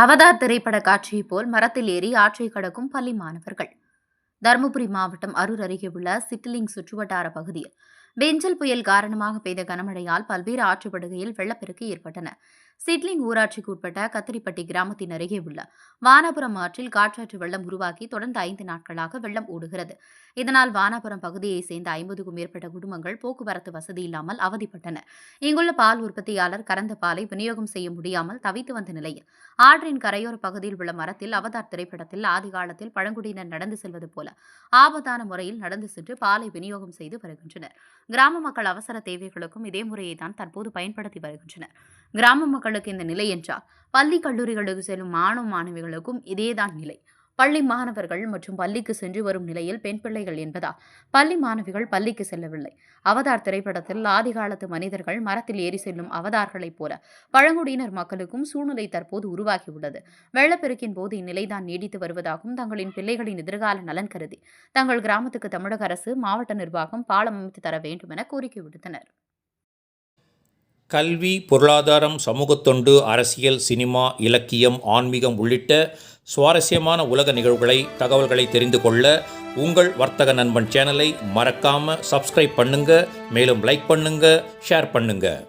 Avatar திரைப்பட காட்சியை போல் மரத்தில் ஏறி ஆற்றை கடக்கும் பள்ளி மாணவர்கள். தருமபுரி மாவட்டம் அரூர் அருகே உள்ள சிட்லிங் சுற்றுவட்டார பகுதியில் பெஞ்சல் புயல் காரணமாக பெய்த கனமழையால் பல்வேறு ஆற்றுப்படுகையில் வெள்ளப்பெருக்கு ஏற்பட்டன. சிட்லிங் ஊராட்சிக்கு உட்பட்ட கத்திரிப்பட்டி கிராமத்தின் அருகே உள்ள வானாபுரம் ஆற்றில் காற்றாற்று வெள்ளம் உருவாகி தொடர்ந்து 5 நாட்களாக வெள்ளம் ஓடுகிறது. இதனால் வானாபுரம் பகுதியைச் சேர்ந்த 50க்கும் மேற்பட்ட குடும்பங்கள் போக்குவரத்து வசதி இல்லாமல் அவதிப்பட்டன. இங்குள்ள பால் உற்பத்தியாளர் கறந்த பாலை விநியோகம் செய்ய முடியாமல் தவித்து வந்த நிலையில் ஆற்றின் கரையோர பகுதியில் உள்ள மரத்தில் அவதார் திரைப்படத்தில் ஆதிகாலத்தில் பழங்குடியினர் நடந்து செல்வது போல ஆபத்தான முறையில் நடந்து சென்று பாலை விநியோகம் செய்து வருகின்றனர். கிராம மக்கள் அவசர தேவைகளுக்கும் இதே முறையை தான் தற்போது பயன்படுத்தி வருகின்றனர். கிராம மக்களுக்கு இந்த நிலை என்றால் பள்ளி கல்லூரிகளுக்கு செல்லும் மாணவ மாணவிகளுக்கும் இதேதான் நிலை. பள்ளி மாணவர்கள் மற்றும் பள்ளிக்கு சென்று வரும் நிலையில் பெண் பிள்ளைகள் என்பதால் பள்ளி மாணவிகள் பள்ளிக்கு செல்லவில்லை. அவதார் திரைப்படத்தில் ஆதிகாலத்து மனிதர்கள் மரத்தில் ஏறி செல்லும் அவதார்களைப் போல பழங்குடியினர் மக்களுக்கும் சூழ்நிலை தற்போது உருவாகியுள்ளது. வெள்ளப்பெருக்கின் போது இந்நிலைதான் நீடித்து வருவதாகவும் தங்களின் பிள்ளைகளின் எதிர்கால நலன் கருதி தங்கள் கிராமத்துக்கு தமிழக அரசு மாவட்ட நிர்வாகம் பாலம் அமைத்து தர வேண்டும் என கோரிக்கை விடுத்தனர். கல்வி, பொருளாதாரம், சமூகத்தொண்டு, அரசியல், சினிமா, இலக்கியம், ஆன்மீகம் உள்ளிட்ட சுவாரஸ்யமான உலக நிகழ்வுகளை, தகவல்களை தெரிந்து கொள்ள உங்கள் வர்த்தக நண்பன் சேனலை மறக்காமல் சப்ஸ்கிரைப் பண்ணுங்கள். மேலும் லைக் பண்ணுங்கள், ஷேர் பண்ணுங்கள்.